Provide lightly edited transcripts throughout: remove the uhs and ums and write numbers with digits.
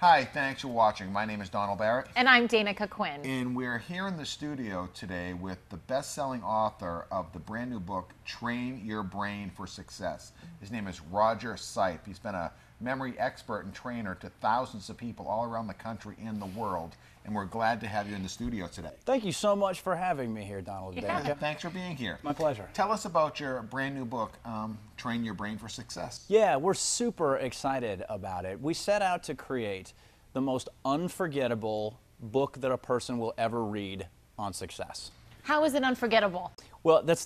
Hi, thanks for watching. My name is Donald Barrett. And I'm Danika Quinn. And we're here in the studio today with the best-selling author of the brand new book, Train Your Brain for Success. His name is Roger Seip. He's been a memory expert and trainer to thousands of people all around the country and the world. And we're glad to have you in the studio today. Thank you so much for having me here, Donald and Danika. Thanks for being here. My pleasure. Tell us about your brand new book, Train Your Brain for Success. Yeah, we're super excited about it. We set out to create the most unforgettable book that a person will ever read on success. How is it unforgettable? Well, that's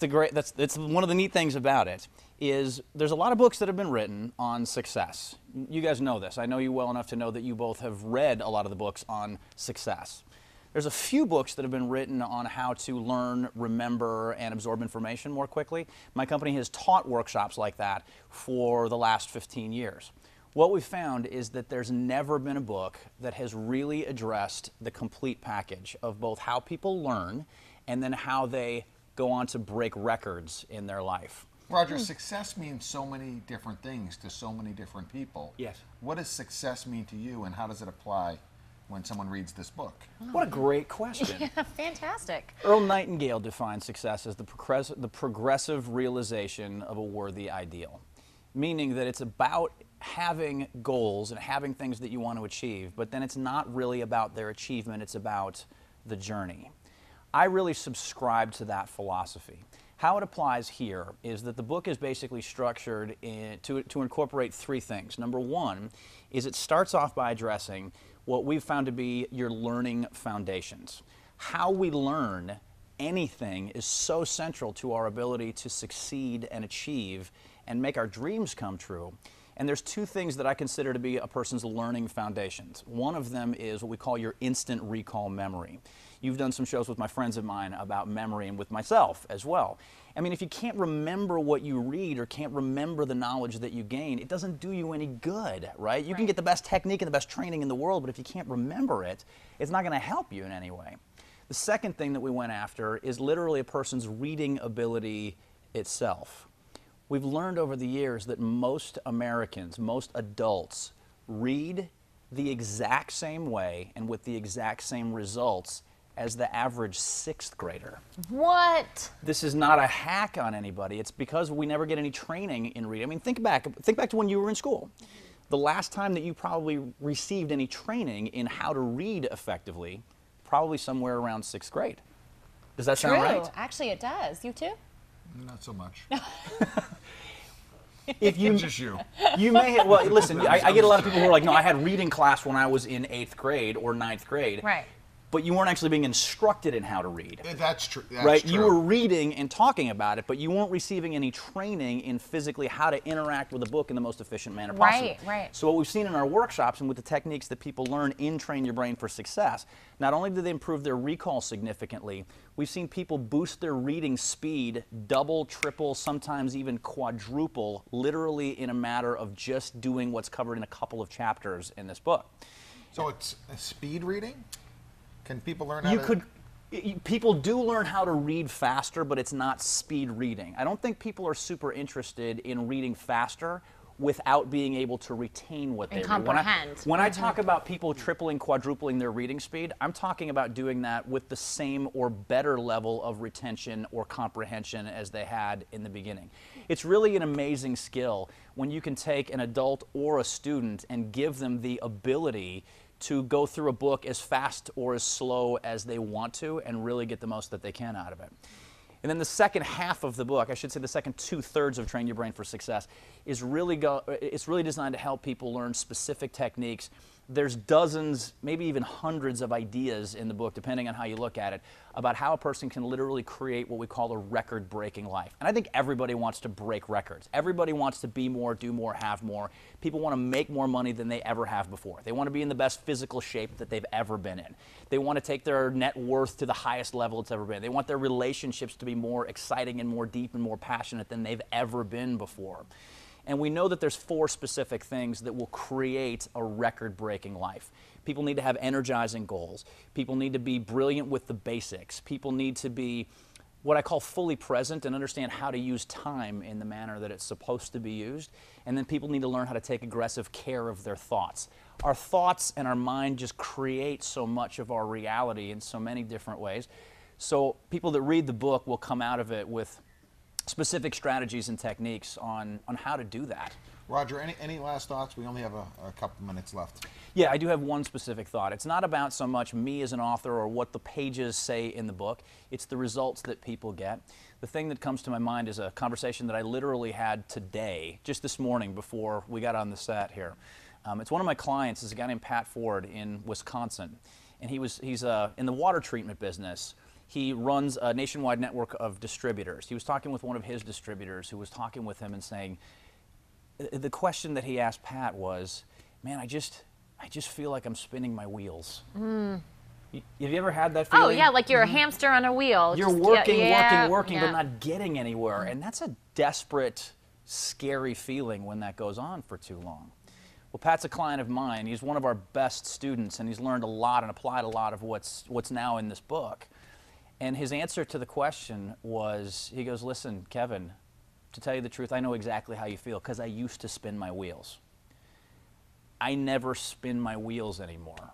one of the neat things about it is there's a lot of books that have been written on success. You guys know this. I know you well enough to know that you both have read a lot of the books on success. There's a few books that have been written on how to learn, remember, and absorb information more quickly. My company has taught workshops like that for the last 15 years. What we've found is that there's never been a book that has really addressed the complete package of both how people learn and then how they go on to break records in their life. Roger, success means so many different things to so many different people. Yes. What does success mean to you, and how does it apply when someone reads this book? What a great question. Yeah, fantastic. Earl Nightingale defines success as the progressive realization of a worthy ideal, meaning that it's about having goals and having things that you want to achieve, but then it's not really about their achievement, it's about the journey. I really subscribe to that philosophy. How it applies here is that the book is basically structured to incorporate three things. Number one is it starts off by addressing what we've found to be your learning foundations. How we learn anything is so central to our ability to succeed and achieve and make our dreams come true. And there's two things that I consider to be a person's learning foundations. One of them is what we call your instant recall memory. You've done some shows with my friends of mine about memory and with myself as well. I mean, if you can't remember what you read or can't remember the knowledge that you gain, it doesn't do you any good, right? You can get the best technique and the best training in the world, but if you can't remember it, it's not going to help you in any way. The second thing that we went after is literally a person's reading ability itself. We've learned over the years that most Americans, most adults, read the exact same way and with the exact same results as the average sixth grader. What? This is not a hack on anybody. It's because we never get any training in reading. I mean, think back to when you were in school. The last time that you probably received any training in how to read effectively, probably somewhere around sixth grade. Does that sound right? True. Actually, it does. You too? Not so much. If you, Just you. You may have, well, listen, I get a lot of people who are like, no, I had reading class when I was in 8th grade or 9th grade. Right. But you weren't actually being instructed in how to read. That's true. That's right? true. You were reading and talking about it, but you weren't receiving any training in physically how to interact with a book in the most efficient manner possible. Right, right. So what we've seen in our workshops and with the techniques that people learn in Train Your Brain for Success, not only do they improve their recall significantly, we've seen people boost their reading speed double, triple, sometimes even quadruple, literally in a matter of just doing what's covered in a couple of chapters in this book. So it's a speed reading? Can people learn how People do learn how to read faster, but it's not speed reading. I don't think people are super interested in reading faster without being able to retain what they read. Comprehend. When I talk about people tripling, quadrupling their reading speed, I'm talking about doing that with the same or better level of retention or comprehension as they had in the beginning. It's really an amazing skill when you can take an adult or a student and give them the ability to go through a book as fast or as slow as they want to and really get the most that they can out of it. And then the second half of the book, I should say the second 2/3 of Train Your Brain for Success, is it's really designed to help people learn specific techniques. There's dozens, maybe even hundreds of ideas in the book, depending on how you look at it, about how a person can literally create what we call a record-breaking life. And I think everybody wants to break records. Everybody wants to be more, do more, have more. People want to make more money than they ever have before. They want to be in the best physical shape that they've ever been in. They want to take their net worth to the highest level it's ever been. They want their relationships to be more exciting and more deep and more passionate than they've ever been before. And we know that there's 4 specific things that will create a record-breaking life. People need to have energizing goals. People need to be brilliant with the basics. People need to be what I call fully present and understand how to use time in the manner that it's supposed to be used. And then people need to learn how to take aggressive care of their thoughts. Our thoughts and our mind just create so much of our reality in so many different ways. So people that read the book will come out of it with specific strategies and techniques on how to do that. Roger, any last thoughts? We only have a couple minutes left. Yeah, I do have one specific thought. It's not about so much me as an author or what the pages say in the book. It's the results that people get. The thing that comes to my mind is a conversation that I literally had today, just this morning before we got on the set here. It's one of my clients. It's a guy named Pat Ford in Wisconsin, and he's in the water treatment business. He runs a nationwide network of distributors. He was talking with one of his distributors who was talking with him and saying, the question that he asked Pat was, man, I just feel like I'm spinning my wheels. Have you ever had that feeling? Oh, yeah, like you're a hamster on a wheel. You're Just, working, but not getting anywhere. And that's a desperate, scary feeling when that goes on for too long. Well, Pat's a client of mine. He's one of our best students, and he's learned a lot and applied a lot of what's now in this book. And his answer to the question was, he goes, listen, Kevin, to tell you the truth, I know exactly how you feel because I used to spin my wheels. I never spin my wheels anymore.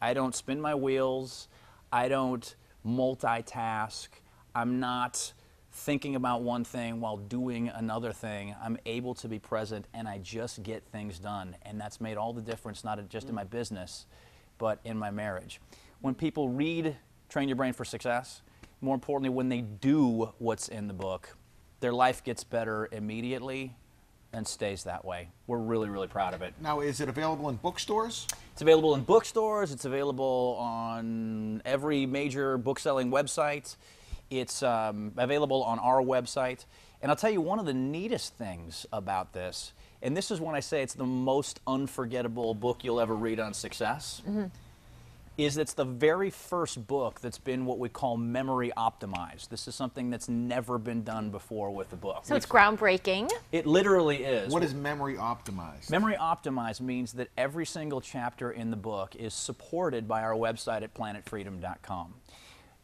I don't spin my wheels. I don't multitask. I'm not thinking about one thing while doing another thing. I'm able to be present and I just get things done. And that's made all the difference, not just in my business, but in my marriage. When people read Train Your Brain for Success, more importantly, when they do what's in the book, their life gets better immediately and stays that way. We're really, really proud of it. Now, is it available in bookstores? It's available in bookstores. It's available on every major book-selling website. It's available on our website. And I'll tell you one of the neatest things about this, and this is when I say it's the most unforgettable book you'll ever read on success, is it's the very first book that's been what we call memory optimized. This is something that's never been done before with the book. So it's groundbreaking. It literally is. What is memory optimized? Memory optimized means that every single chapter in the book is supported by our website at planetfreedom.com.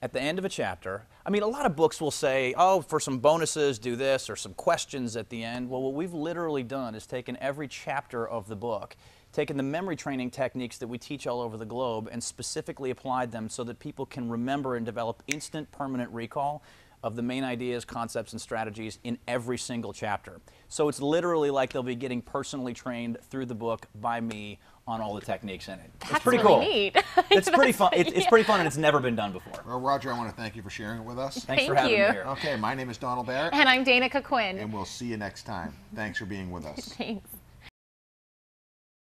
At the end of a chapter, I mean, a lot of books will say, oh, for some bonuses, do this, or some questions at the end. Well, what we've literally done is taken every chapter of the book, taken the memory training techniques that we teach all over the globe, and specifically applied them so that people can remember and develop instant permanent recall of the main ideas, concepts, and strategies in every single chapter. So it's literally like they'll be getting personally trained through the book by me on all the techniques in it. That's it's pretty really cool. Neat. It's pretty fun. It's pretty fun, and it's never been done before. Well, Roger, I want to thank you for sharing it with us. Thanks for Thank having you. me here. Okay, my name is Donald Barrett, And I'm Danica Quinn. and we'll see you next time. Thanks for being with us. Thanks.